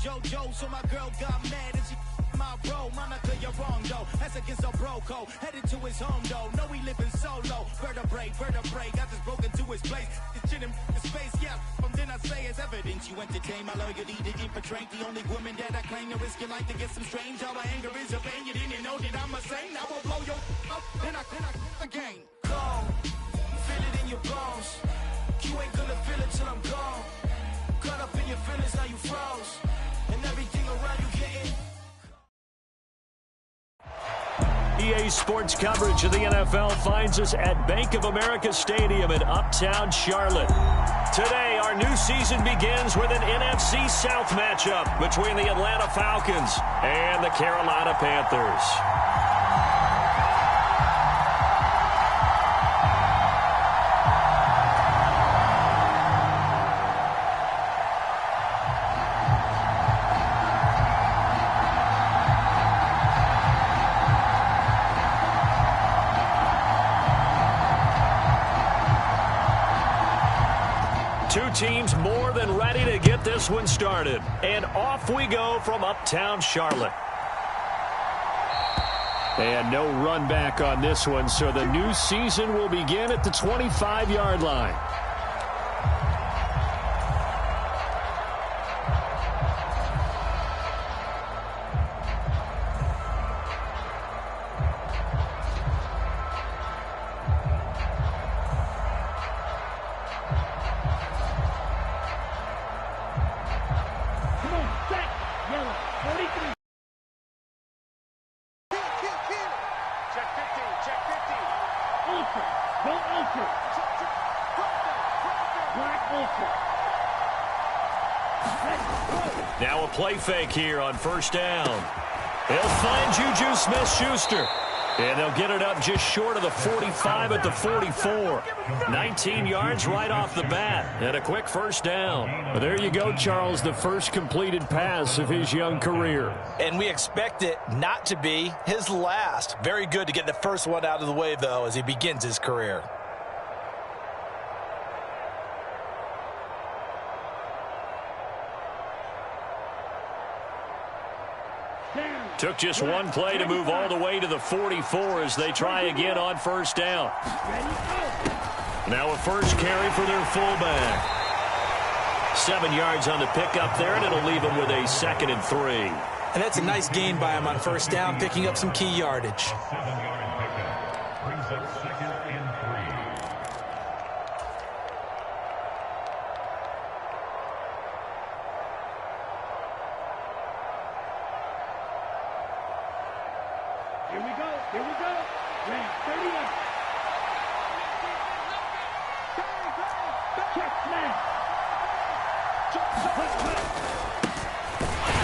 JoJo, so my girl got mad and she my bro. Mama, clear you're wrong though. That's against a bro code. Headed to his home though. No, he living solo. Vertebrae. Got this broken to his place. This shit in his face, yeah. From then I say it's evidence you entertain my loyalty to infiltrate. The only woman that I claim to risk your life to get some strange. All my anger is your pain. You didn't know that I'm a saint. I will blow your up. Then I again. Gone. Feel it in your bones. You ain't gonna feel it till I'm gone. Caught up in your feelings, now you froze. And everything around you getting. EA Sports coverage of the NFL finds us at Bank of America Stadium in Uptown Charlotte. Today, our new season begins with an NFC South matchup between the Atlanta Falcons and the Carolina Panthers. Two teams more than ready to get this one started. And off we go from Uptown Charlotte. And no run back on this one, so the new season will begin at the 25-yard line. Now a play fake here on first down. They'll find Juju Smith-Schuster. And they'll get it up just short of the 45 at the 44. 19 yards right off the bat. And a quick first down. Well, there you go, Charles, the first completed pass of his young career. And we expect it not to be his last. Very good to get the first one out of the way, though, as he begins his career. Took just one play to move all the way to the 44 as they try again on first down. Now a first carry for their fullback. 7 yards on the pickup there, and it'll leave him with a 2nd and 3. And that's a nice gain by him on first down, picking up some key yardage.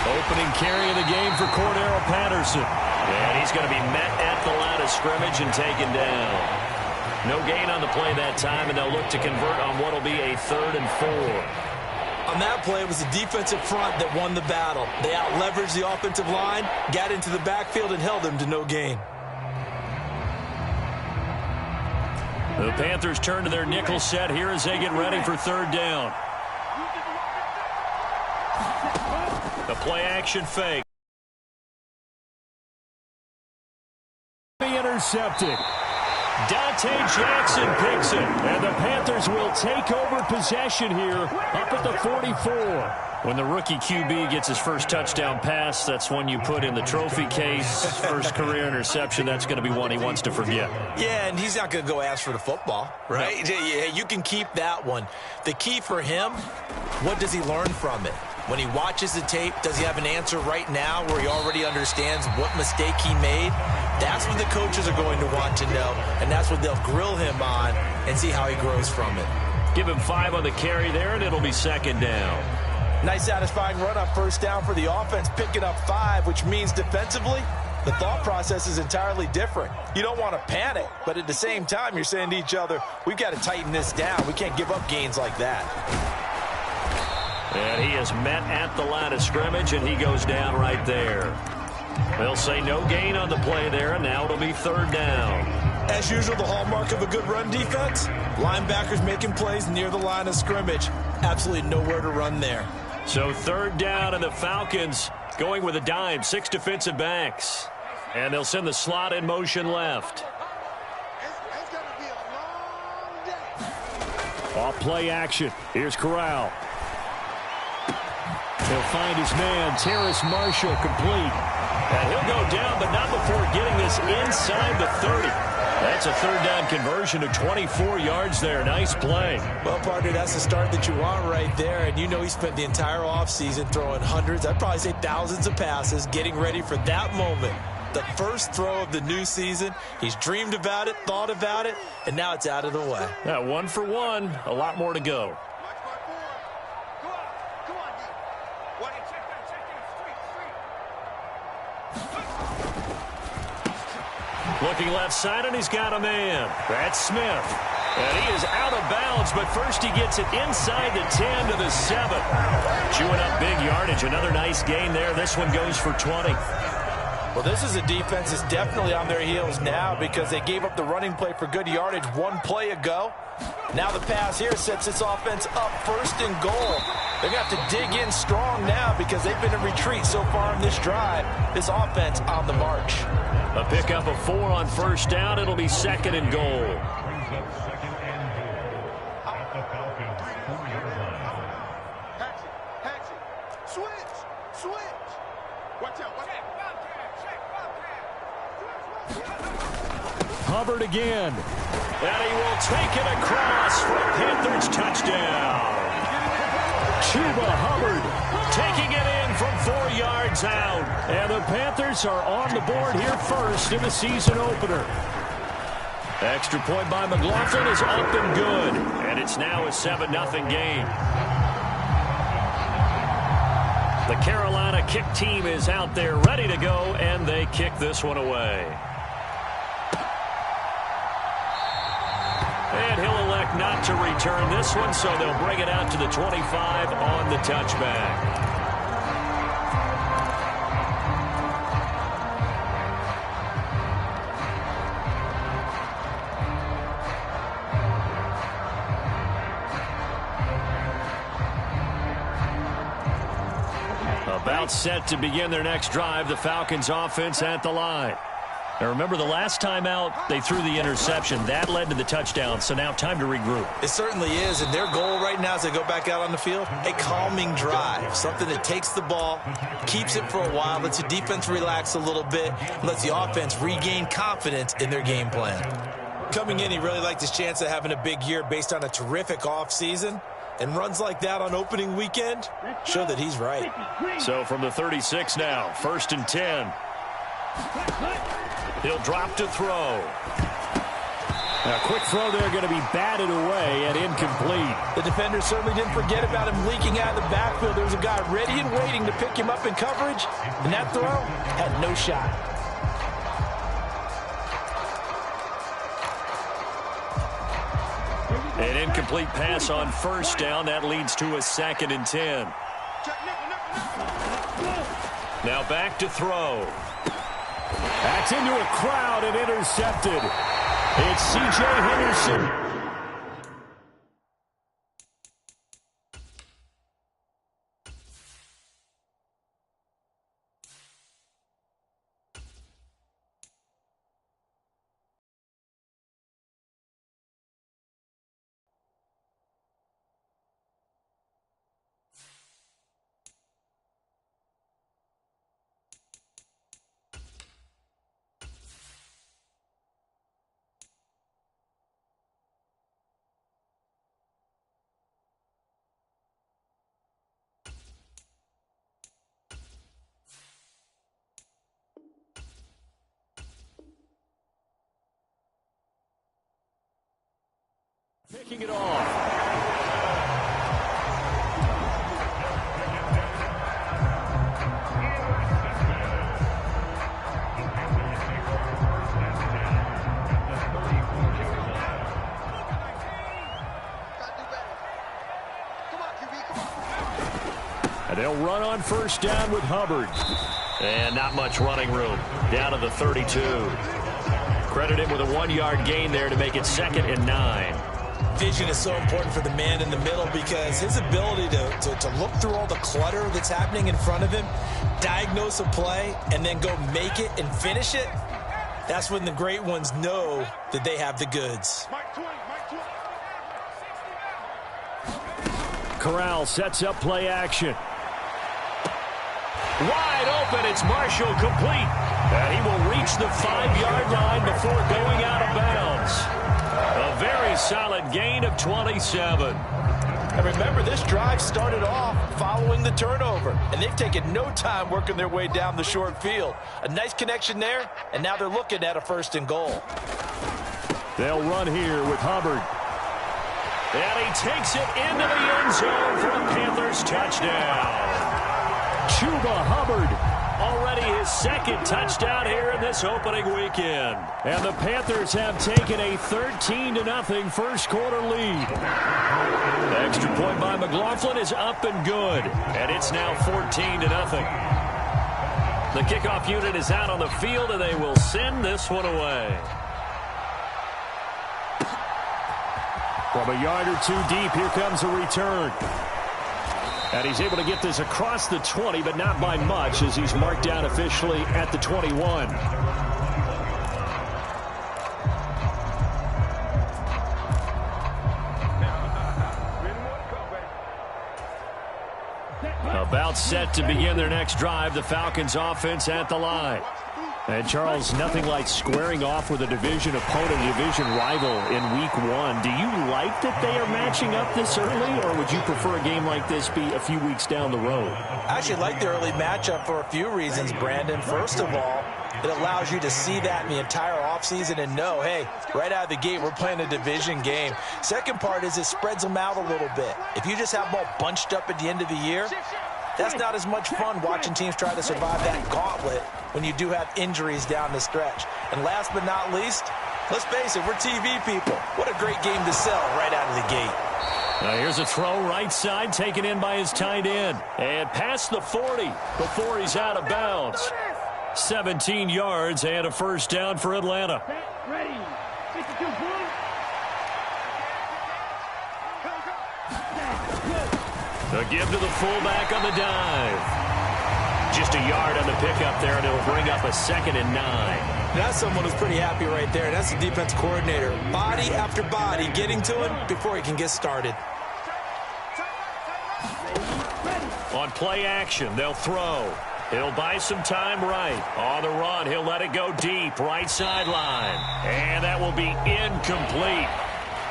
Opening carry of the game for Cordero Patterson. And he's going to be met at the line of scrimmage and taken down. No gain on the play that time, and they'll look to convert on what will be a 3rd and 4. On that play, it was the defensive front that won the battle. They out-leveraged the offensive line, got into the backfield, and held them to no gain. The Panthers turn to their nickel set here as they get ready for 3rd down. The play-action fake. Intercepted. Dante Jackson picks it, and the Panthers will take over possession here up at the 44. When the rookie QB gets his first touchdown pass, that's one you put in the trophy case. First career interception, that's going to be one he wants to forget. Yeah, and he's not going to go ask for the football, right? Yeah, you can keep that one. The key for him, what does he learn from it? When he watches the tape, does he have an answer right now where he already understands what mistake he made? That's what the coaches are going to want to know, and that's what they'll grill him on and see how he grows from it. Give him 5 on the carry there, and it'll be 2nd down. Nice satisfying run on first down for the offense, picking up 5, which means defensively, the thought process is entirely different. You don't want to panic, but at the same time, you're saying to each other, we've got to tighten this down. We can't give up gains like that. And he is met at the line of scrimmage, and he goes down right there. They'll say no gain on the play there, and now it'll be 3rd down. As usual, the hallmark of a good run defense, linebackers making plays near the line of scrimmage. Absolutely nowhere to run there. So third down, and the Falcons going with a dime, 6 defensive backs. And they'll send the slot in motion left. Off play action. Here's Corral. He'll find his man, Terrace Marshall, complete. And he'll go down, but not before getting this inside the 30. That's a third down conversion of 24 yards there. Nice play. Well, partner, that's the start that you want right there. And you know he spent the entire offseason throwing hundreds, I'd probably say thousands of passes, getting ready for that moment. The first throw of the new season. He's dreamed about it, thought about it, and now it's out of the way. Yeah, 1 for 1. A lot more to go. Looking left side, and he's got a man. That's Smith. And he is out of bounds, but first he gets it inside the 10 to the 7. Chewing up big yardage. Another nice gain there. This one goes for 20. Well, this is a defense that's definitely on their heels now because they gave up the running play for good yardage one play ago. Now the pass here sets this offense up first and goal. They're going to have to dig in strong now because they've been in retreat so far in this drive. This offense on the march. A pickup of 4 on first down. It'll be second and goal. Hubbard again. And he will take it across for a Panthers touchdown. Chuba Hubbard taking it in from 4 yards out. And the Panthers are on the board here first in the season opener. Extra point by McLaughlin is up and good. And it's now a 7-0 game. The Carolina kick team is out there ready to go, and they kick this one away. And he'll elect not to return this one, so they'll bring it out to the 25 on the touchback. About set to begin their next drive, the Falcons offense at the line. Now remember, the last time out, they threw the interception. That led to the touchdown, so now time to regroup. It certainly is, and their goal right now as they go back out on the field, a calming drive, something that takes the ball, keeps it for a while, lets the defense relax a little bit, lets the offense regain confidence in their game plan. Coming in, he really liked his chance of having a big year based on a terrific offseason, and runs like that on opening weekend show that he's right. So from the 36 now, 1st and 10. He'll drop to throw. A quick throw there going to be batted away and incomplete. The defender certainly didn't forget about him leaking out of the backfield. There was a guy ready and waiting to pick him up in coverage, and that throw had no shot. An incomplete pass on first down. That leads to a 2nd and 10. Now back to throw. That's into a crowd and intercepted. It's C.J. Henderson. Picking it off. And they'll run on first down with Hubbard. And not much running room. Down to the 32. Credit him with a 1-yard gain there to make it 2nd and 9. vision is so important for the man in the middle because his ability to look through all the clutter that's happening in front of him, diagnose a play, and then go make it and finish it, that's when the great ones know that they have the goods. Corral sets up play action. Wide open, it's Marshall, complete. And he will reach the 5-yard line before going out of bounds. A very solid gain of 27. And remember, this drive started off following the turnover, and they've taken no time working their way down the short field. A nice connection there, and now they're looking at a 1st and goal. They'll run here with Hubbard. And he takes it into the end zone for a Panthers touchdown. Chuba Hubbard, already his 2nd touchdown here in this opening weekend. And the Panthers have taken a 13-0 first quarter lead. The extra point by McLaughlin is up and good. And it's now 14-0. The kickoff unit is out on the field, and they will send this one away. From a yard or 2 deep, here comes a return. And he's able to get this across the 20, but not by much, as he's marked down officially at the 21. About set to begin their next drive, the Falcons offense at the line. And, Charles, nothing like squaring off with a division opponent, division rival in week 1. Do you like that they are matching up this early, or would you prefer a game like this be a few weeks down the road? I actually like the early matchup for a few reasons, Brandon. First of all, it allows you to see that in the entire offseason and know, hey, right out of the gate, we're playing a division game. Second part is it spreads them out a little bit. If you just have them all bunched up at the end of the year, that's not as much fun watching teams try to survive that gauntlet when you do have injuries down the stretch. And last but not least, let's face it, we're TV people. What a great game to sell right out of the gate. Now here's a throw right side, taken in by his tight end. And past the 40 before he's out of bounds. 17 yards and a 1st down for Atlanta. Ready. 52 points. The give to the fullback on the dive. Just a yard on the pickup there, and it'll bring up a 2nd and 9. That's someone who's pretty happy right there. That's the defense coordinator. Body after body getting to him before he can get started. On play action, they'll throw. He'll buy some time right. On the run, he'll let it go deep, right sideline. And that will be incomplete.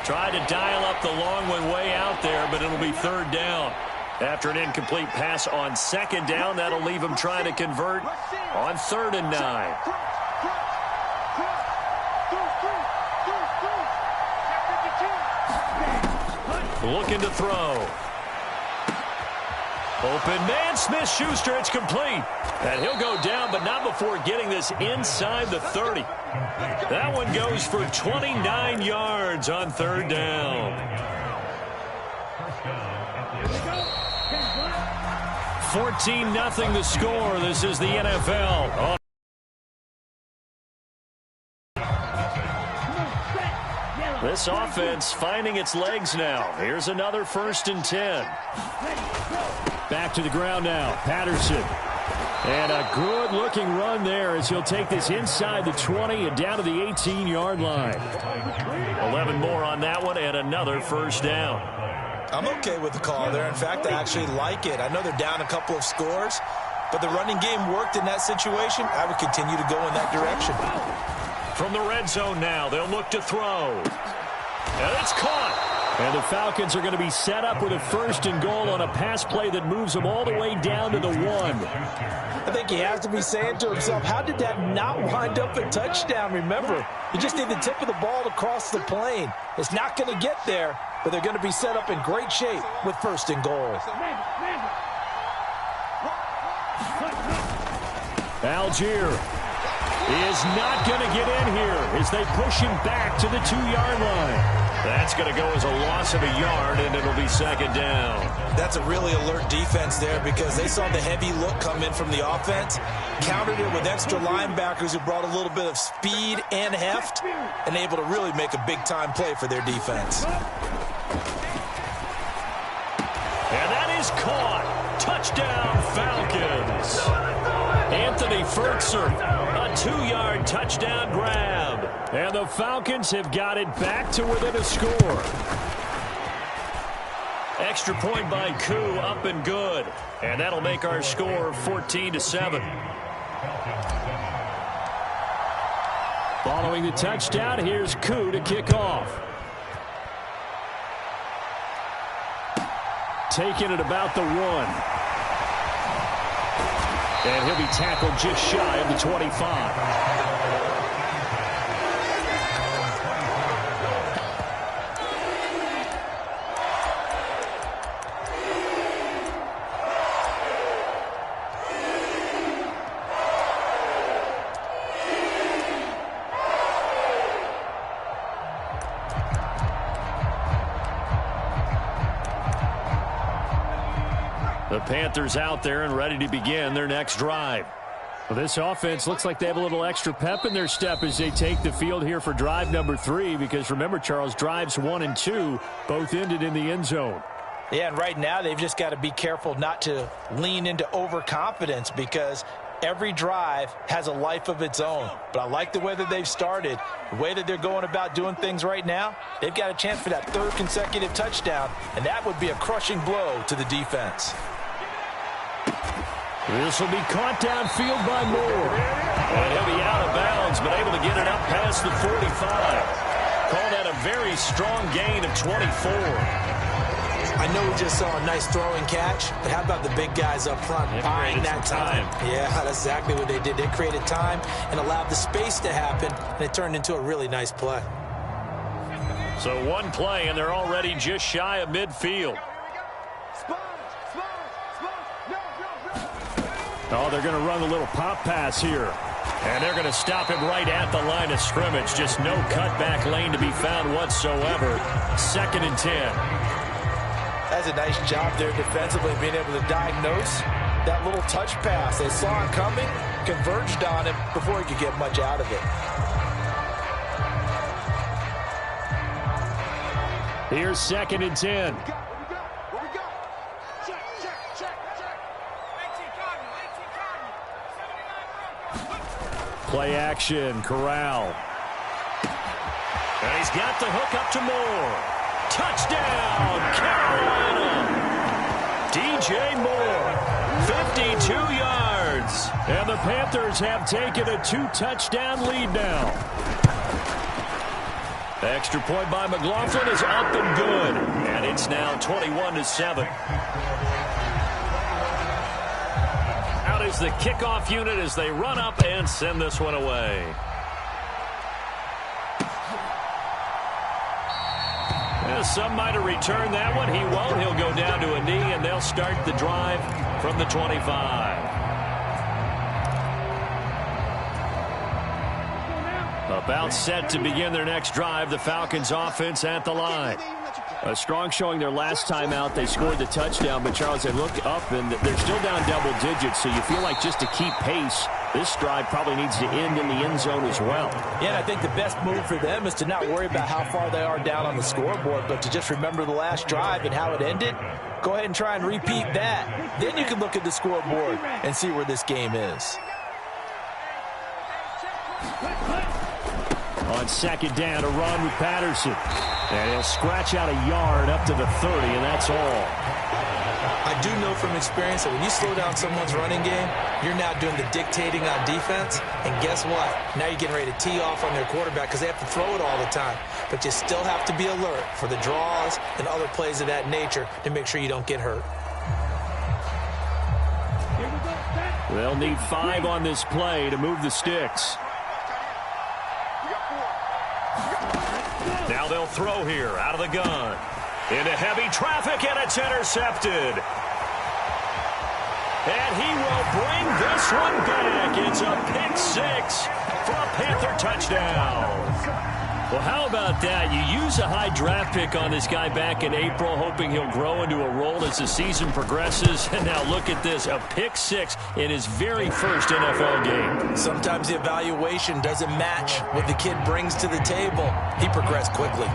Tried to dial up the long one way out there, but it'll be 3rd down. After an incomplete pass on 2nd down, that'll leave him trying to convert on 3rd and 9. Looking to throw. Open man, Smith-Schuster, it's complete. And he'll go down, but not before getting this inside the 30. That one goes for 29 yards on 3rd down. 14-0 the score. This is the NFL. This offense finding its legs now. Here's another 1st and 10. Back to the ground now. Patterson. And a good-looking run there as he'll take this inside the 20 and down to the 18-yard line. 11 more on that one and another 1st down. I'm okay with the call there. In fact, I actually like it. I know they're down a couple of scores, but the running game worked in that situation. I would continue to go in that direction. From the red zone now, they'll look to throw. And it's caught. And the Falcons are going to be set up with a 1st and goal on a pass play that moves them all the way down to the 1. I think he has to be saying to himself, how did that not wind up a touchdown? Remember, you just need the tip of the ball to cross the plane. It's not going to get there, but they're going to be set up in great shape with 1st and goal. Algier is not going to get in here as they push him back to the 2-yard line. That's going to go as a loss of a yard, and it'll be 2nd down. That's a really alert defense there because they saw the heavy look come in from the offense, countered it with extra linebackers who brought a little bit of speed and heft, and able to really make a big-time play for their defense. And that is caught. Touchdown, Falcons. Anthony Fertzer, a 2-yard touchdown grab. And the Falcons have got it back to within a score. Extra point by Koo, up and good. And that'll make our score 14-7. Following the touchdown, here's Koo to kick off. Taking it about the 1. And he'll be tackled just shy of the 25. The Panthers out there and ready to begin their next drive. Well, this offense looks like they have a little extra pep in their step as they take the field here for drive number 3, because remember, Charles, drives 1 and 2 both ended in the end zone. Yeah, and right now they've just got to be careful not to lean into overconfidence, because every drive has a life of its own. But I like the way that they've started, the way that they're going about doing things right now. They've got a chance for that 3rd consecutive touchdown, and that would be a crushing blow to the defense. This will be caught downfield by Moore. And he'll be out of bounds, but able to get it up past the 45. Call that a very strong gain of 24. I know we just saw a nice throwing catch, but how about the big guys up front buying that time? Yeah, that's exactly what they did. They created time and allowed the space to happen, and it turned into a really nice play. So one play, and they're already just shy of midfield. Oh, they're going to run a little pop pass here. And they're going to stop him right at the line of scrimmage. Just no cutback lane to be found whatsoever. 2nd and 10. That's a nice job there defensively, being able to diagnose that little touch pass. They saw it coming, converged on him before he could get much out of it. Here's 2nd and 10. Play action, Corral. And he's got the hook up to Moore. Touchdown, Carolina. DJ Moore, 52 yards. And the Panthers have taken a 2-touchdown lead now. Extra point by McLaughlin is up and good. And it's now 21-7. Is the kickoff unit as they run up and send this one away. Yeah, some might have returned that one. He won't. He'll go down to a knee, and they'll start the drive from the 25. About set to begin their next drive. The Falcons offense at the line. A strong showing their last time out. They scored the touchdown, but Charles, they look up and they're still down double digits, so you feel like just to keep pace, this drive probably needs to end in the end zone as well. Yeah, and I think the best move for them is to not worry about how far they are down on the scoreboard, but to just remember the last drive and how it ended. Go ahead and try and repeat that. Then you can look at the scoreboard and see where this game is. On 2nd down, a run with Patterson. And he'll scratch out a yard up to the 30, and that's all. I do know from experience that when you slow down someone's running game, you're now doing the dictating on defense. And guess what? Now you're getting ready to tee off on their quarterback because they have to throw it all the time. But you still have to be alert for the draws and other plays of that nature to make sure you don't get hurt. They'll need 5 on this play to move the sticks. Now they'll throw here out of the gun. Into heavy traffic, and it's intercepted. And he will bring this one back. It's a pick 6 for a Panther touchdown. Well, how about that? You use a high draft pick on this guy back in April, hoping he'll grow into a role as the season progresses. And now look at this, a pick 6 in his very first NFL game. Sometimes the evaluation doesn't match what the kid brings to the table. He progressed quickly.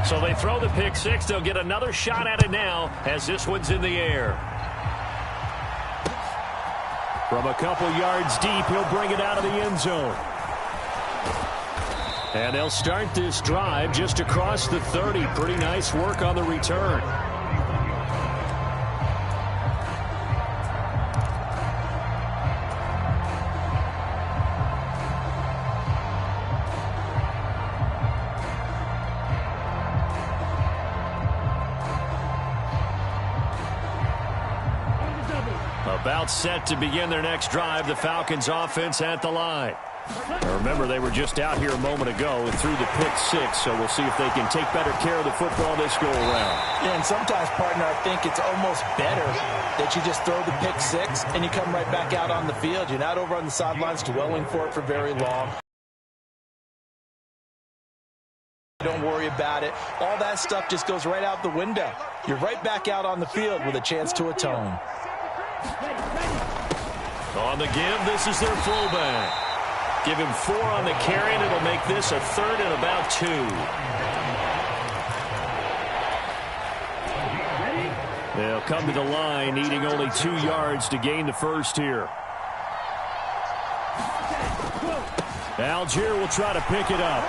So they throw the pick six. They'll get another shot at it now as this one's in the air. From a couple yards deep, he'll bring it out of the end zone. And they'll start this drive just across the 30. Pretty nice work on the return. About set to begin their next drive, the Falcons offense at the line. Now remember, they were just out here a moment ago and threw the pick six, so we'll see if they can take better care of the football this go-around. Yeah, and sometimes, partner, I think it's almost better that you just throw the pick six and you come right back out on the field. You're not over on the sidelines dwelling for it for very long. Don't worry about it. All that stuff just goes right out the window. You're right back out on the field with a chance to atone. On the give, this is their fullback. Give him 4 on the carry, and it'll make this a 3rd and about 2. They'll come to the line, needing only 2 yards to gain the first here. Algier will try to pick it up.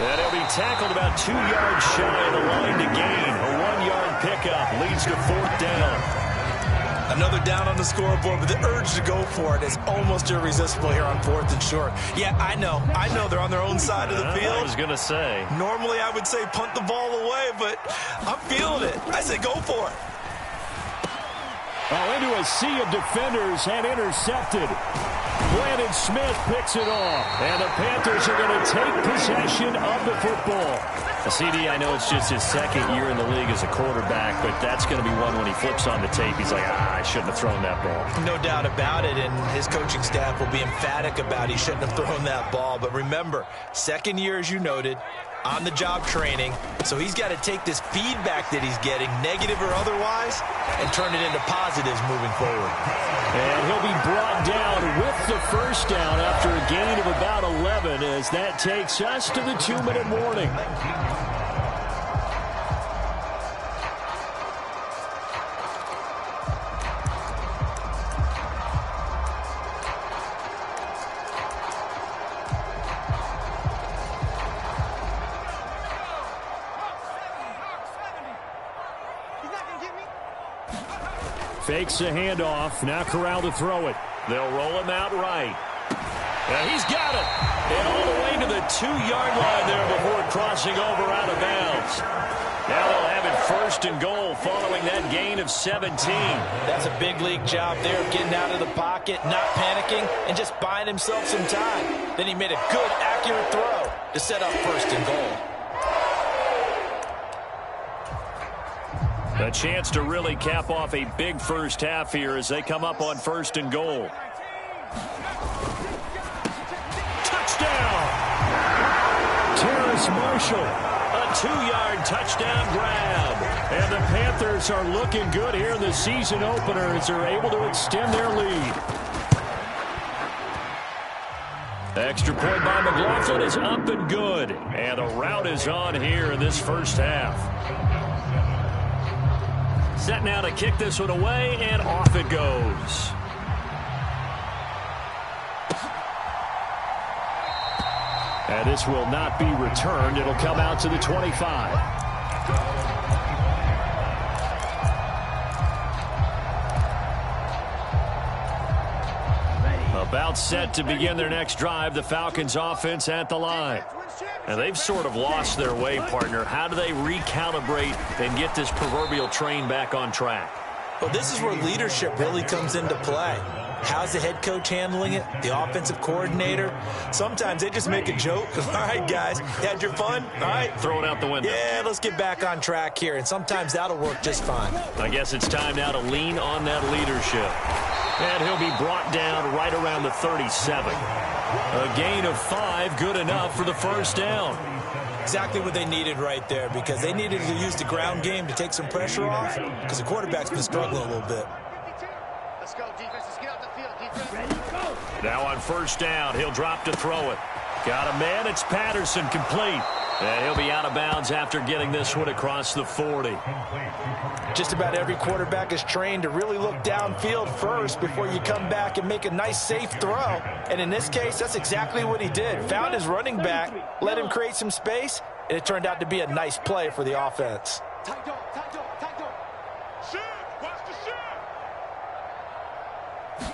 And he'll be tackled about 2 yards shy of the line to gain. A 1-yard pickup leads to 4th down. Another down on the scoreboard, but the urge to go for it is almost irresistible here on 4th and short. Yeah, I know they're on their own side of the field. I was going to say. Normally I would say punt the ball away, but I'm feeling it. I say go for it. Oh, into a sea of defenders and intercepted. Brandon Smith picks it off, and the Panthers are going to take possession of the football. CD, I know it's just his 2nd year in the league as a quarterback, but that's going to be one when he flips on the tape. He's like, I shouldn't have thrown that ball. No doubt about it, and his coaching staff will be emphatic about he shouldn't have thrown that ball. But remember, 2nd year, as you noted, on-the-job training, so he's got to take this feedback that he's getting, negative or otherwise, and turn it into positives moving forward. And he'll be brought down with the first down after a gain of about 11 as that takes us to the 2-minute warning. Fakes the handoff. Now Corral to throw it. They'll roll him out right. And he's got it. And all the way to the 2-yard line there before crossing over out of bounds. Now they'll have it 1st and goal following that gain of 17. That's a big league job there, getting out of the pocket, not panicking, and just buying himself some time. Then he made a good, accurate throw to set up 1st and goal. A chance to really cap off a big first half here as they come up on 1st and goal. Touchdown! Terrace Marshall, a 2-yard touchdown grab. And the Panthers are looking good here in the season opener as they're able to extend their lead. Extra point by McLaughlin is up and good. And the route is on here in this first half. Set now to kick this one away, and off it goes. And this will not be returned. It'll come out to the 25. About set to begin their next drive, the Falcons offense at the line. And they've sort of lost their way, partner. How do they recalibrate and get this proverbial train back on track? Well, this is where leadership really comes into play. How's the head coach handling it? The offensive coordinator? Sometimes they just make a joke. All right, guys, had your fun? All right. Throw it out the window. Yeah, let's get back on track here. And sometimes that'll work just fine. I guess it's time now to lean on that leadership. And he'll be brought down right around the 37. A gain of 5, good enough for the first down. Exactly what they needed right there, because they needed to use the ground game to take some pressure off, because the quarterback's been struggling a little bit. Let's go, defense. Let's get out the field. Defense. Ready, go. Now on first down, he'll drop to throw it. Got a man. It's Patterson, complete. And he'll be out of bounds after getting this one across the 40. Just about every quarterback is trained to really look downfield first before you come back and make a nice, safe throw. And in this case, that's exactly what he did. Found his running back, let him create some space, and it turned out to be a nice play for the offense. Tight dog, tight dog, tight dog. Shit, watch the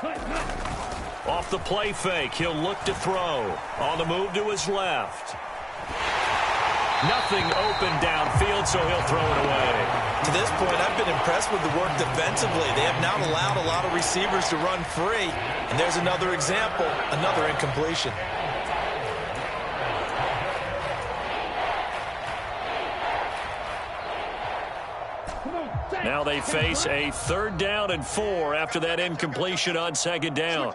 shit. Off the play fake, he'll look to throw. On the move to his left. Nothing open downfield, so he'll throw it away. To this point, I've been impressed with the work defensively. They have not allowed a lot of receivers to run free. And there's another example, another incompletion. Now they face a 3rd down and 4 after that incompletion on 2nd down.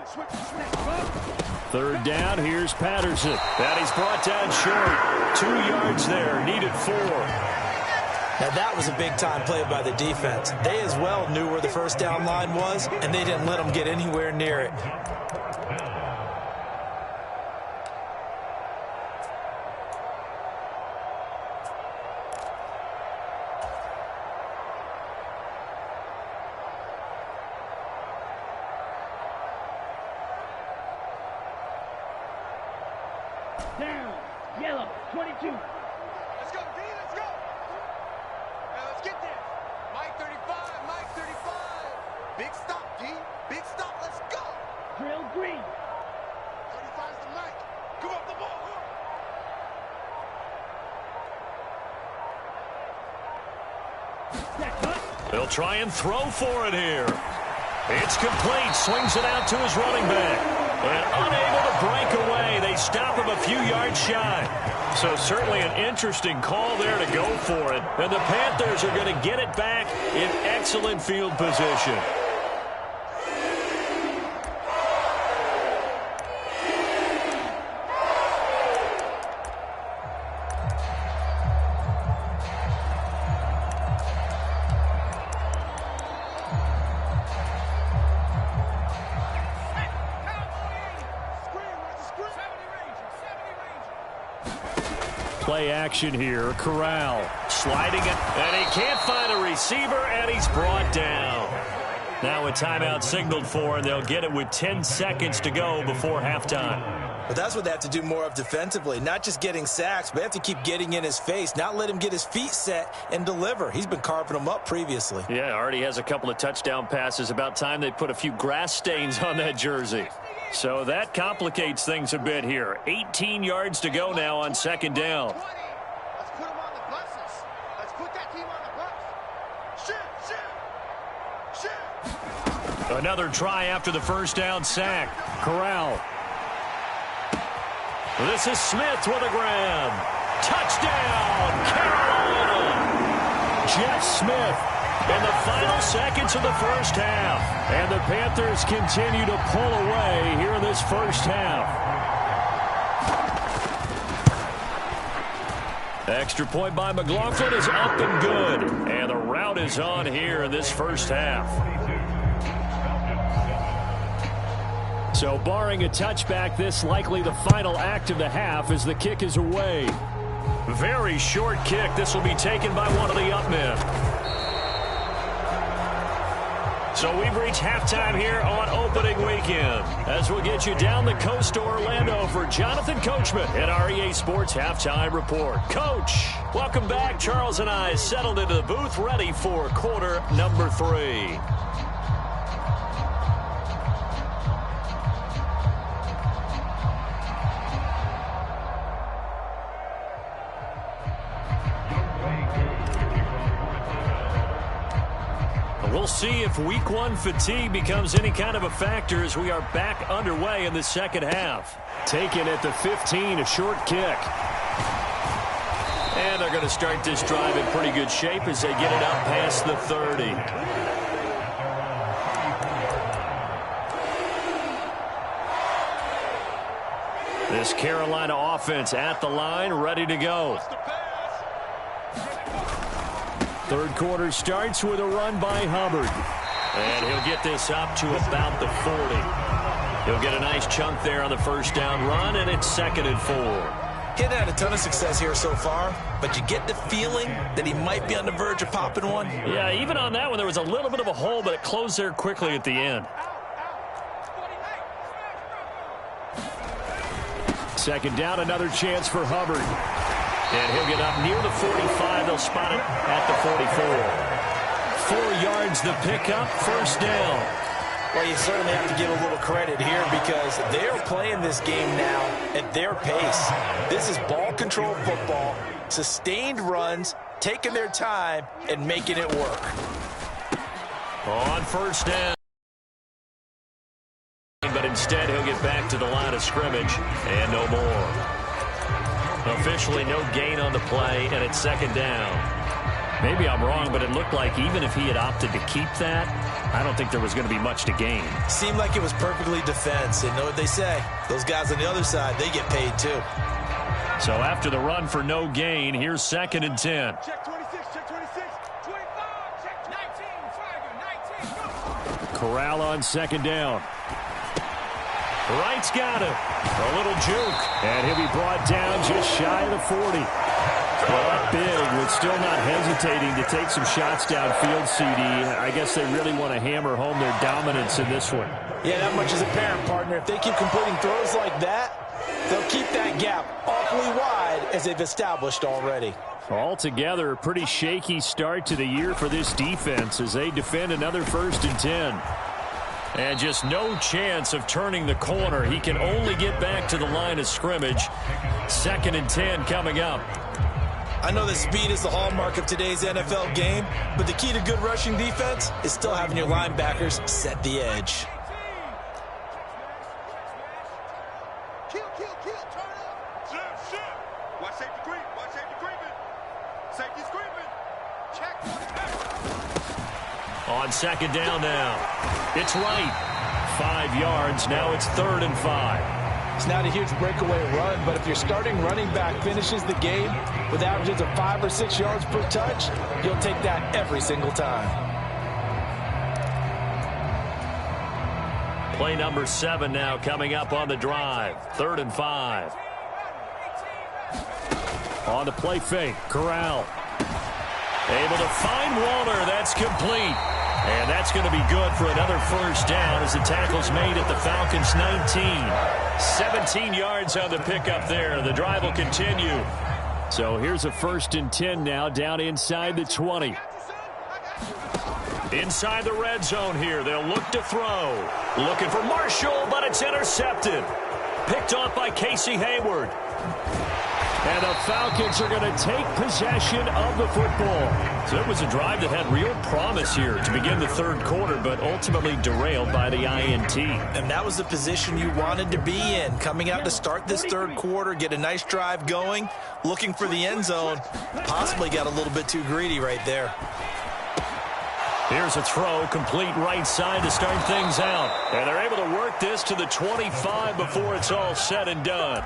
3rd down, here's Patterson. And he's brought down short. 2 yards there, needed 4. Now that was a big-time play by the defense. They as well knew where the 1st down line was, and they didn't let them get anywhere near it. Down, yellow, 22. Let's go, D, let's go. Now let's get there. Mike 35, Mike 35. Big stop, D. Big stop, let's go. Drill green. 35's the Mike. Come up the ball. They'll try and throw for it here. It's complete. Swings it out to his running back. And unable to break away. They stop him a few yards shy. So certainly an interesting call there to go for it. And the Panthers are going to get it back in excellent field position. Play action here. Corral sliding it, and he can't find a receiver, and he's brought down. Now a timeout signaled for, and they'll get it with 10 seconds to go before halftime. But that's what they have to do more of defensively, not just getting sacks, but they have to keep getting in his face, not let him get his feet set and deliver. He's been carving them up previously. Yeah, already has a couple of touchdown passes. About time they put a few grass stains on that jersey. So that complicates things a bit here. 18 yards to go now on 2nd down. Let's put him on the buses. Let's put that team on the bus. Shoot, shoot, shoot. Another try after the 1st down sack. Corral. This is Smith with a grab. Touchdown, Carolina. Jeff Smith in the final seconds of the 1st half. And the Panthers continue to pull away here in this 1st half. Extra point by McLaughlin is up and good. And the route is on here in this 1st half. So barring a touchback, this likely the final act of the half as the kick is away. Very short kick. This will be taken by one of the up men. So we've reached halftime here on opening weekend. As we'll get you down the coast to Orlando for Jonathan Coachman at our EA Sports Halftime Report. Coach, welcome back. Charles and I settled into the booth ready for quarter number 3. We'll see if week 1 fatigue becomes any kind of a factor as we are back underway in the 2nd half. Taken at the 15, a short kick. And they're going to start this drive in pretty good shape as they get it up past the 30. This Carolina offense at the line, ready to go. 3rd quarter starts with a run by Hubbard. And he'll get this up to about the 40. He'll get a nice chunk there on the 1st down run, and it's 2nd and 4. He hasn't had a ton of success here so far, but you get the feeling that he might be on the verge of popping one. Yeah, even on that one, there was a little bit of a hole, but it closed there quickly at the end. Second down, another chance for Hubbard. And he'll get up near the 45. They'll spot it at the 44. 4 yards the pickup, first down. Well, you certainly have to give a little credit here because they're playing this game now at their pace. This is ball control football, sustained runs, taking their time, and making it work. On first down. But instead, he'll get back to the line of scrimmage and no more. Officially no gain on the play, and it's second down. Maybe I'm wrong, but it looked like even if he had opted to keep that, I don't think there was going to be much to gain. Seemed like it was perfectly defense. And know what they say? Those guys on the other side, they get paid too. So after the run for no gain, here's second and 10. Check 26, check 26, 25, check 19, Tiger, 19, go. Corral on second down. Wright's got him. A little juke. And he'll be brought down just shy of the 40. Well, up big with still not hesitating to take some shots downfield, CD. I guess they really want to hammer home their dominance in this one. Yeah, that much is apparent, partner. If they keep completing throws like that, they'll keep that gap awfully wide as they've established already. Altogether, a pretty shaky start to the year for this defense as they defend another first and 10. And just no chance of turning the corner. He can only get back to the line of scrimmage. Second and 10 coming up. I know that speed is the hallmark of today's NFL game, but the key to good rushing defense is still having your linebackers set the edge. Kill, turn up. Shit. Watch safety creeping. Safety screaming. Check. On second down now. It's Wright. 5 yards. Now it's 3rd and 5. It's not a huge breakaway run, but if your starting running back finishes the game with averages of 5 or 6 yards per touch, you'll take that every single time. Play number 7 now coming up on the drive. 3rd and 5. On the play fake, Corral. Able to find Walter. That's complete. And that's going to be good for another first down as the tackle's made at the Falcons 19. 17 yards on the pickup there. The drive will continue. So here's a 1st and 10 now down inside the 20. Inside the red zone here. They'll look to throw. Looking for Marshall, but it's intercepted. Picked off by Casey Hayward. And the Falcons are going to take possession of the football. So it was a drive that had real promise here to begin the 3rd quarter, but ultimately derailed by the INT. And that was the position you wanted to be in. Coming out to start this 3rd quarter, get a nice drive going, looking for the end zone. Possibly got a little bit too greedy right there. Here's a throw, complete right side to start things out. And they're able to work this to the 25 before it's all said and done.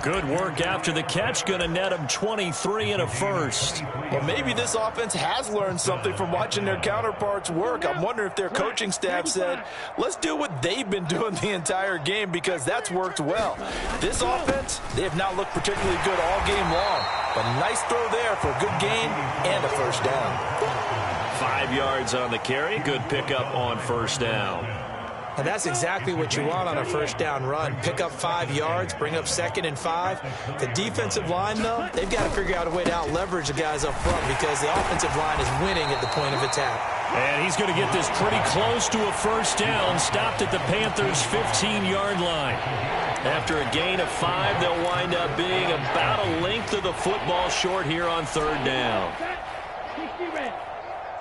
Good work after the catch, going to net them 23 and a first. Well, maybe this offense has learned something from watching their counterparts work. I'm wondering if their coaching staff said, let's do what they've been doing the entire game because that's worked well. This offense, they have not looked particularly good all game long. But a nice throw there for a good gain and a first down. 5 yards on the carry. Good pickup on first down. And that's exactly what you want on a first down run. Pick up 5 yards, bring up 2nd and 5. The defensive line, though, they've got to figure out a way to out-leverage the guys up front because the offensive line is winning at the point of attack. And he's going to get this pretty close to a first down. Stopped at the Panthers' 15-yard line. After a gain of 5, they'll wind up being about a length of the football short here on 3rd down. 60 red.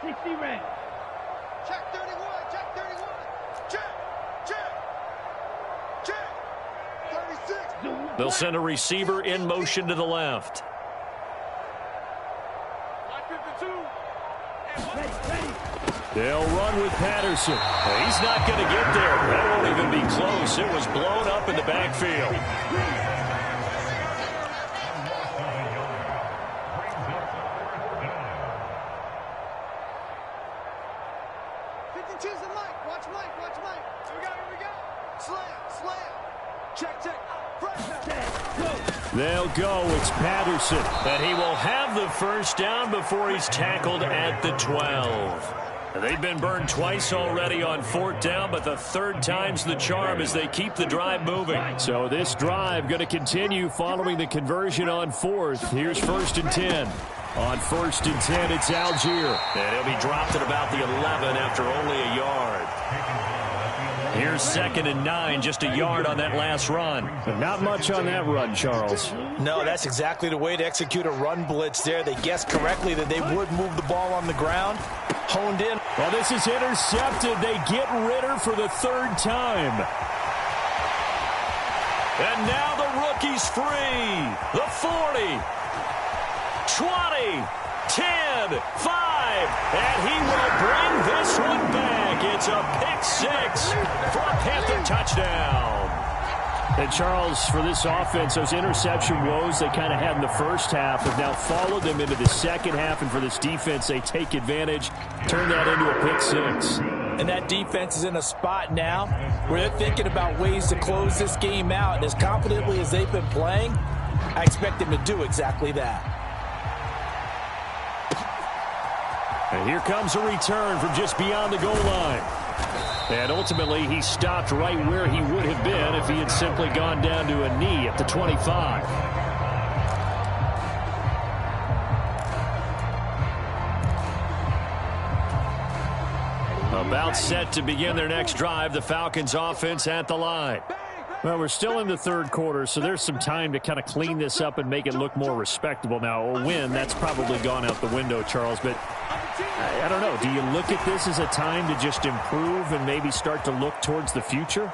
60 red. Check 31, check 31. Check. 36. They'll send a receiver in motion to the left. They'll run with Patterson. He's not going to get there. That won't even be close. It was blown up in the backfield. Slam. Check. Fresh. They'll go. It's Patterson. And he will have the first down before he's tackled at the 12. They've been burned twice already on 4th down, but the third time's the charm as they keep the drive moving. So this drive going to continue following the conversion on 4th. Here's 1st and 10. On 1st and 10, it's Algier. And he'll be dropped at about the 11 after only a yard. Here's 2nd and 9, just a yard on that last run. But not much on that run, Charles. No, that's exactly the way to execute a run blitz there. They guessed correctly that they would move the ball on the ground. Honed in. Well, this is intercepted. They get Ritter for the 3rd time. And now the rookie's free. The 40. 20. 10. 5. And he will bring this one back. It's a pick 6 for a Panther touchdown. And Charles, for this offense, those interception woes they kind of had in the first half have now followed them into the second half. And for this defense, they take advantage, turn that into a pick 6. And that defense is in a spot now where they're thinking about ways to close this game out. And as confidently as they've been playing, I expect them to do exactly that. And here comes a return from just beyond the goal line. And ultimately, he stopped right where he would have been if he had simply gone down to a knee at the 25. About set to begin their next drive, the Falcons offense at the line. Well, we're still in the 3rd quarter, so there's some time to kind of clean this up and make it look more respectable. Now, a win, that's probably gone out the window, Charles, but I don't know. Do you look at this as a time to just improve and maybe start to look towards the future?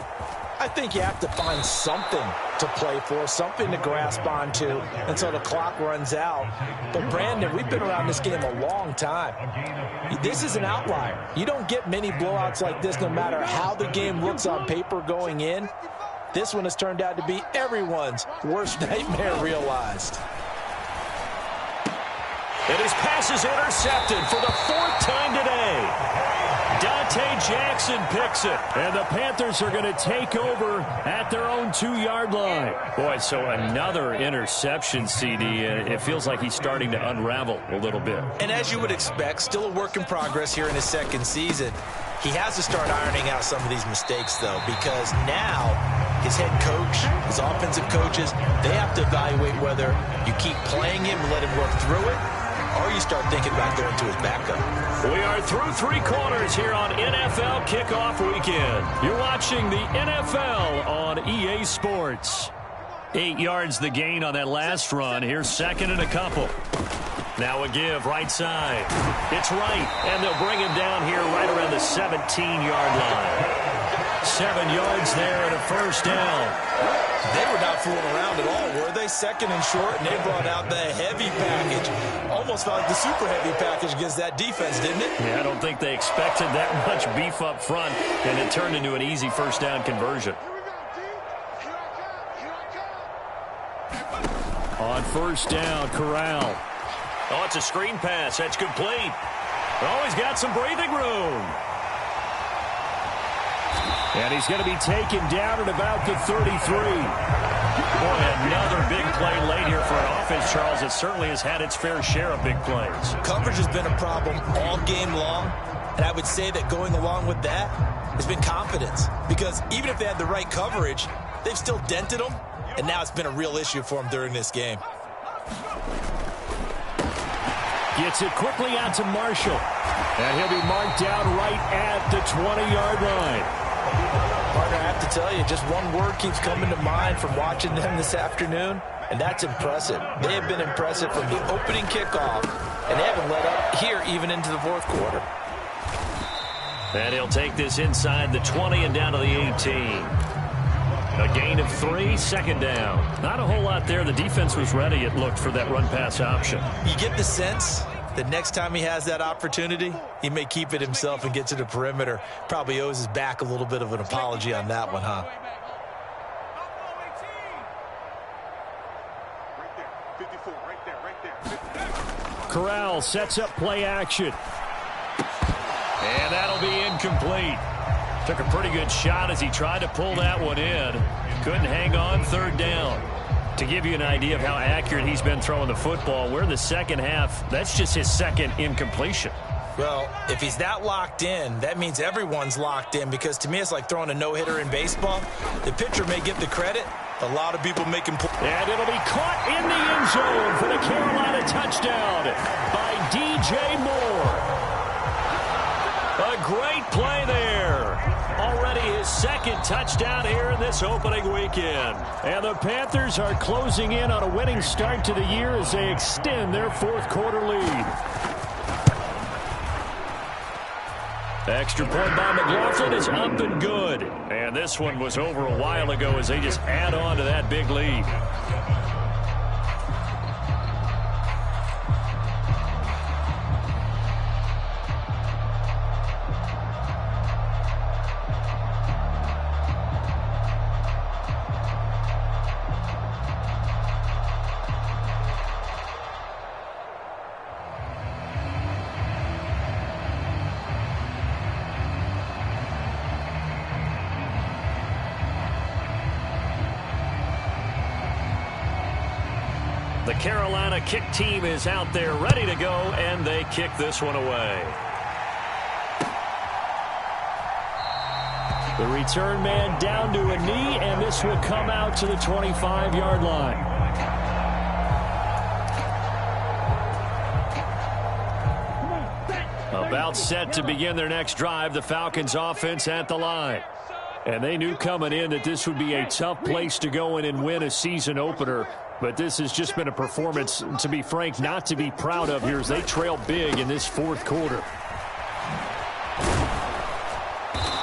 I think you have to find something to play for, something to grasp onto until the clock runs out. But, Brandon, we've been around this game a long time. This is an outlier. You don't get many blowouts like this no matter how the game looks on paper going in. This one has turned out to be everyone's worst nightmare realized. And his pass is intercepted for the 4th time today. Dante Jackson picks it. And the Panthers are going to take over at their own 2-yard line. Boy, so another interception, CD. It feels like he's starting to unravel a little bit. And as you would expect, still a work in progress here in his 2nd season. He has to start ironing out some of these mistakes, though, because now his head coach, his offensive coaches, they have to evaluate whether you keep playing him and let him work through it, or you start thinking about going to his backup. We are through 3 quarters here on NFL Kickoff Weekend. You're watching the NFL on EA Sports. 8 yards the gain on that last run. Here's 2nd and a couple. Now a give, right side. It's right, and they'll bring him down here right around the 17-yard line. 7 yards there and a first down. They were not fooling around at all, were they? 2nd and short, and they brought out the heavy package. Almost felt like the super heavy package against that defense, didn't it? Yeah, I don't think they expected that much beef up front, and it turned into an easy first down conversion. On 1st down, Corral. Oh, it's a screen pass. That's complete. Oh, he's got some breathing room. And he's going to be taken down at about the 33. Boy, another big play late here for an offense, Charles. It certainly has had its fair share of big plays. Coverage has been a problem all game long, and I would say that going along with that has been confidence. Because even if they had the right coverage, they've still dented them, and now it's been a real issue for them during this game. Gets it quickly out to Marshall. And he'll be marked down right at the 20-yard line. Partner, I have to tell you, just one word keeps coming to mind from watching them this afternoon, and that's impressive. They have been impressive from the opening kickoff, and they haven't let up here even into the 4th quarter. And he'll take this inside the 20 and down to the 18. A gain of 3, 2nd down. Not a whole lot there. The defense was ready, it looked, for that run-pass option. You get the sense that next time he has that opportunity, he may keep it himself and get to the perimeter. Probably owes his back a little bit of an apology on that one, huh? Corral sets up play action. And that'll be incomplete. Took a pretty good shot as he tried to pull that one in. Couldn't hang on 3rd down. To give you an idea of how accurate he's been throwing the football, we're in the second half. That's just his second incompletion. Well, if he's that locked in, that means everyone's locked in, because to me it's like throwing a no-hitter in baseball. The pitcher may get the credit. A lot of people making plays. And it'll be caught in the end zone for the Carolina touchdown by DJ Moore. A great play there. Already his second touchdown here in this opening weekend. And the Panthers are closing in on a winning start to the year as they extend their fourth quarter lead. The extra point by McLaughlin is up and good. And this one was over a while ago as they just add on to that big lead. The Carolina kick team is out there ready to go, and they kick this one away. The return man down to a knee, and this will come out to the 25-yard line. About set to begin their next drive, the Falcons offense at the line. And they knew coming in that this would be a tough place to go in and win a season opener. But this has just been a performance, to be frank, not to be proud of here as they trail big in this fourth quarter.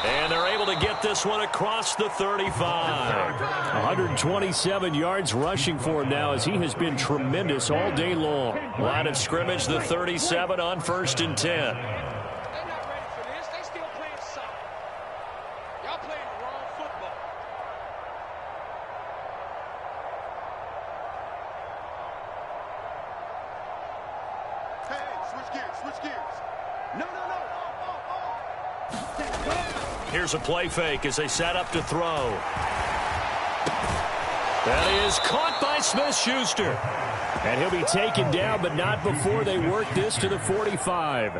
And they're able to get this one across the 35. 127 yards rushing for him now as he has been tremendous all day long. Line of scrimmage, the 37 on 1st and 10. Here's a play fake as they set up to throw. That is caught by Smith-Schuster. And he'll be taken down, but not before they work this to the 45.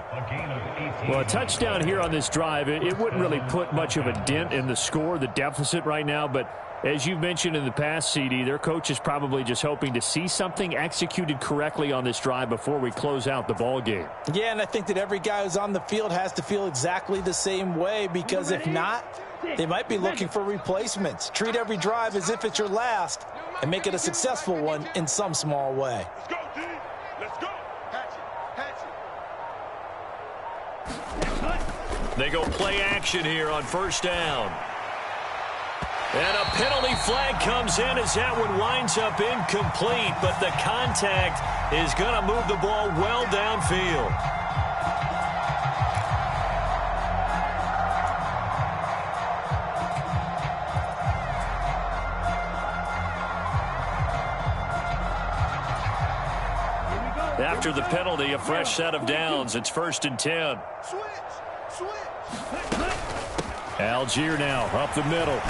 Well, a touchdown here on this drive, it wouldn't really put much of a dent in the score, the deficit right now, but as you've mentioned in the past, CD, their coach is probably just hoping to see something executed correctly on this drive before we close out the ball game. Yeah, and I think that every guy who's on the field has to feel exactly the same way, because if not, they might be looking for replacements. Treat every drive as if it's your last and make it a successful one in some small way. Let's go, D. Let's go. Hatch it. They go play action here on 1st down. And a penalty flag comes in as that one winds up incomplete, but the contact is going to move the ball well downfield. After the penalty, a fresh set of downs. It's 1st and 10. Switch. Algier now up the middle.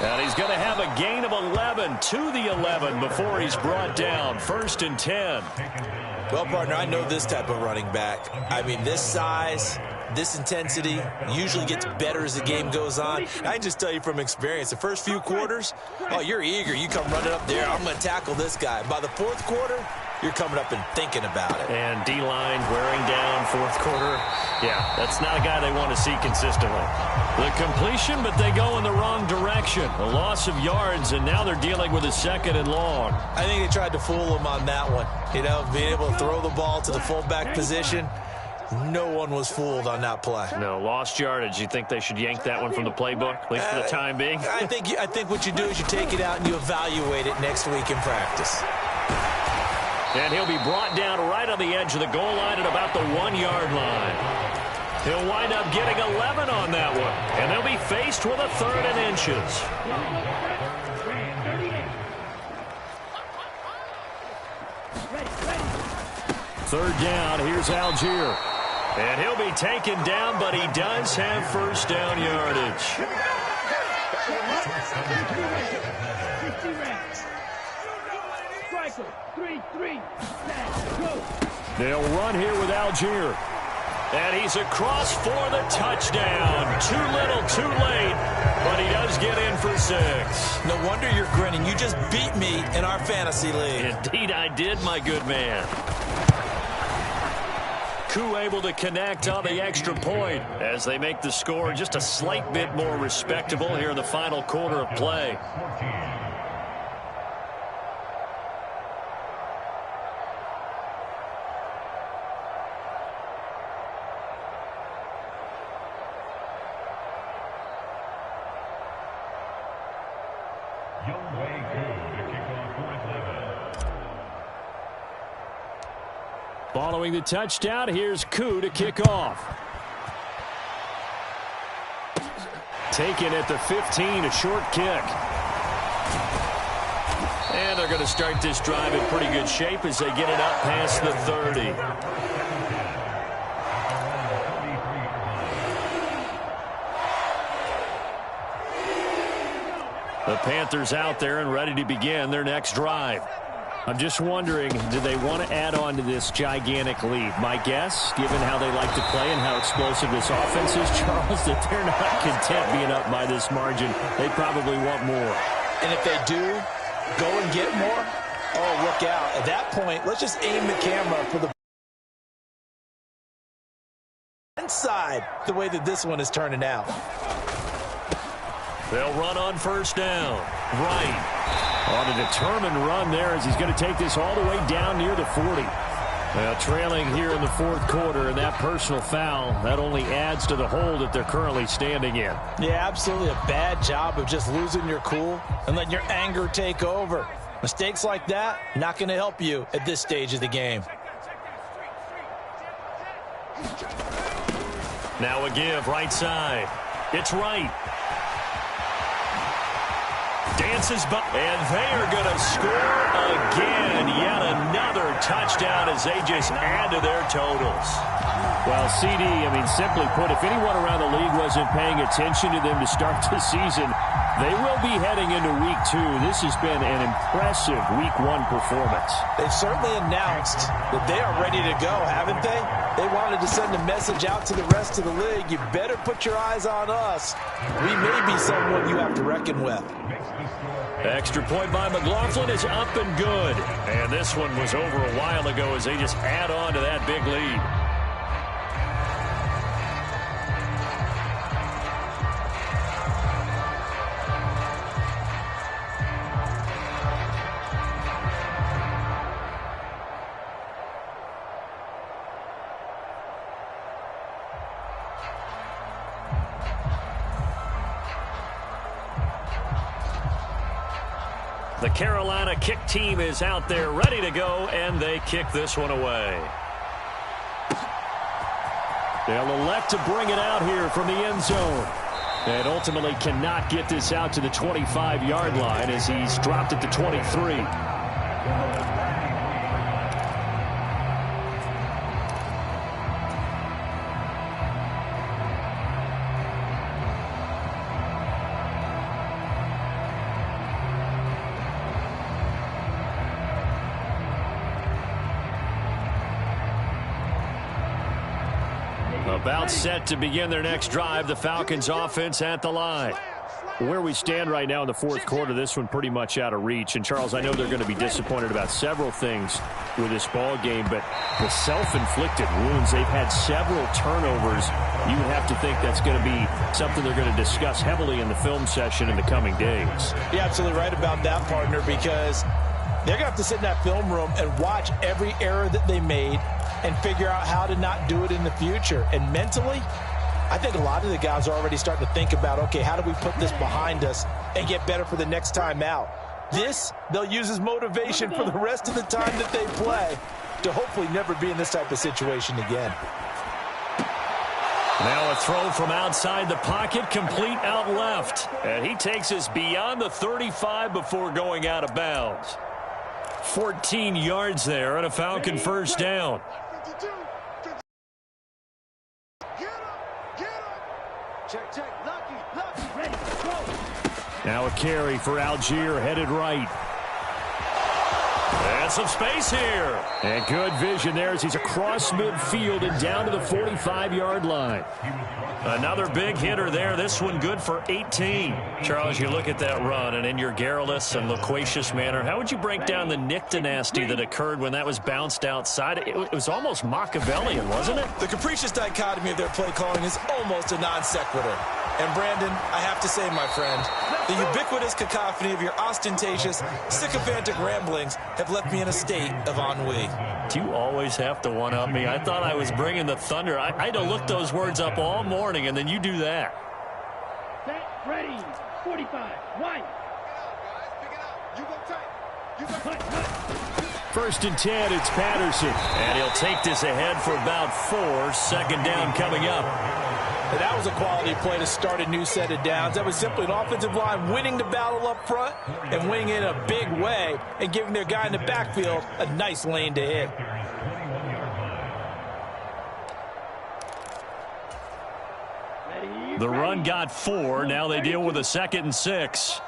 And he's going to have a gain of 11 to the 11 before he's brought down. 1st and 10. Well, partner, I know this type of running back. I mean, this size, this intensity usually gets better as the game goes on. I can just tell you from experience, the first few quarters, oh, you're eager. You come running up there, I'm going to tackle this guy. By the 4th quarter, you're coming up and thinking about it. And D-line wearing down 4th quarter. Yeah, that's not a guy they want to see consistently. The completion, but they go in the wrong direction. A loss of yards, and now they're dealing with a 2nd and long. I think they tried to fool him on that one. You know, being able to throw the ball to the fullback position. No one was fooled on that play. No, lost yardage. You think they should yank that one from the playbook, at least for the time being? I think what you do is you take it out and you evaluate it next week in practice. And he'll be brought down right on the edge of the goal line at about the 1-yard line. He'll wind up getting 11 on that one. And they'll be faced with a 3rd and inches. Third down, here's Algier. And he'll be taken down, but he does have 1st down yardage. 60 reps. Striker, 3-3. Set, go. They'll run here with Algier. And he's across for the touchdown. Too little, too late, but he does get in for 6. No wonder you're grinning. You just beat me in our fantasy league. Indeed I did, my good man. Yooo able to connect on the extra point as they make the score just a slight bit more respectable here in the final quarter of play. Following the touchdown, here's Yooo to kick off. Taken at the 15, a short kick. And they're going to start this drive in pretty good shape as they get it up past the 30. The Panthers out there and ready to begin their next drive. I'm just wondering, do they want to add on to this gigantic lead? My guess, given how they like to play and how explosive this offense is, Charles, that they're not content being up by this margin. They probably want more. And if they do go and get more, oh, look out. At that point, let's just aim the camera for the inside, the way that this one is turning out. They'll run on first down. Right. On a determined run there as he's going to take this all the way down near the 40. Trailing here in the fourth quarter, and that personal foul, that only adds to the hole that they're currently standing in. Yeah, absolutely a bad job of just losing your cool and letting your anger take over. Mistakes like that, not going to help you at this stage of the game. Now a give, right side. It's right. Dances by, and they are going to score again. Yet another touchdown as they just add to their totals. Well, CD, I mean, simply put, if anyone around the league wasn't paying attention to them to start the season, they will be heading into week 2. This has been an impressive week 1 performance. They've certainly announced that they are ready to go, haven't they? They wanted to send a message out to the rest of the league. You better put your eyes on us. We may be someone you have to reckon with. Extra point by McLaughlin is up and good. And this one was over a while ago as they just add on to that big lead. The Carolina kick team is out there ready to go, and they kick this one away. They'll elect to bring it out here from the end zone. And ultimately cannot get this out to the 25-yard line as he's dropped at the 23. About set to begin their next drive, the Falcons offense at the line. Where we stand right now in the fourth quarter, this one pretty much out of reach. And, Charles, I know they're going to be disappointed about several things with this ball game, but the self-inflicted wounds, they've had several turnovers. You would have to think that's going to be something they're going to discuss heavily in the film session in the coming days. You're absolutely right about that, partner, because they're going to have to sit in that film room and watch every error that they made and figure out how to not do it in the future. And mentally, I think a lot of the guys are already starting to think about, okay, how do we put this behind us and get better for the next time out? This, they'll use as motivation for the rest of the time that they play to hopefully never be in this type of situation again. Now a throw from outside the pocket, complete out left. And he takes us beyond the 35 before going out of bounds. 14 yards there and a Falcon first down. Check, check. Lucky, ready, go. Now a carry for Algier, headed right. And some space here. And good vision there as he's across midfield and down to the 45-yard line. Another big hitter there. This one good for 18. Charles, you look at that run, and in your garrulous and loquacious manner, how would you break down the nick-nasty that occurred when that was bounced outside? It was almost Machiavellian, wasn't it? The capricious dichotomy of their play calling is almost a non sequitur. And, Brandon, I have to say, my friend, the ubiquitous cacophony of your ostentatious, sycophantic ramblings have left me in a state of ennui. Do you always have to one-up me? I thought I was bringing the thunder. I had to look those words up all morning, and then you do that. Set, ready, 45, white. You go tight. You go tight. First and 10, it's Patterson. And he'll take this ahead for about 4. Second down coming up. And that was a quality play to start a new set of downs. That was simply an offensive line winning the battle up front and winning in a big way and giving their guy in the backfield a nice lane to hit. The run got 4. Now they deal with a 2nd and 6.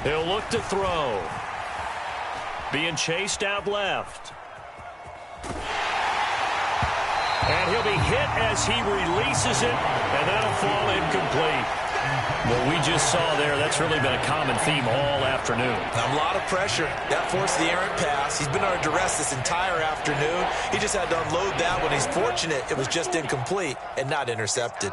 He'll look to throw. Being chased out left. And he'll be hit as he releases it, and that'll fall incomplete. What we just saw there, that's really been a common theme all afternoon. A lot of pressure. That forced the errant pass. He's been under duress this entire afternoon. He just had to unload that one. He's fortunate it was just incomplete and not intercepted.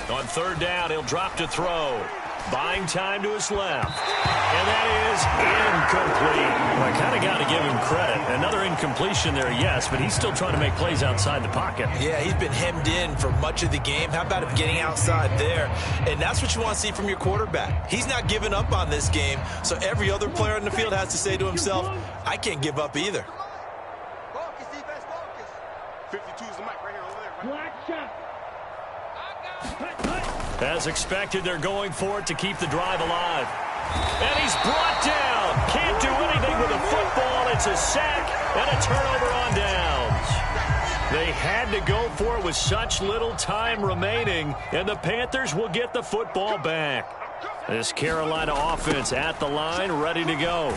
On 3rd down, he'll drop to throw. Buying time to his left. And that is incomplete. Well, I kind of got to give him credit. Another incompletion there, yes, but he's still trying to make plays outside the pocket. Yeah, he's been hemmed in for much of the game. How about him getting outside there? And that's what you want to see from your quarterback. He's not giving up on this game, so every other player on the field has to say to himself, I can't give up either. Focus, defense, focus. 52 is the mic right here, over there. Black shot. As expected, they're going for it to keep the drive alive. And he's brought down. Can't do anything with the football. It's a sack and a turnover on downs. They had to go for it with such little time remaining, and the Panthers will get the football back. This Carolina offense at the line, ready to go.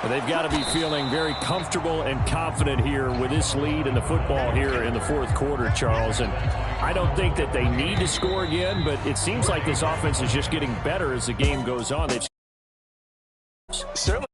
They've got to be feeling very comfortable and confident here with this lead in the football here in the 4th quarter, Charles. And I don't think that they need to score again, but it seems like this offense is just getting better as the game goes on. They've Certainly.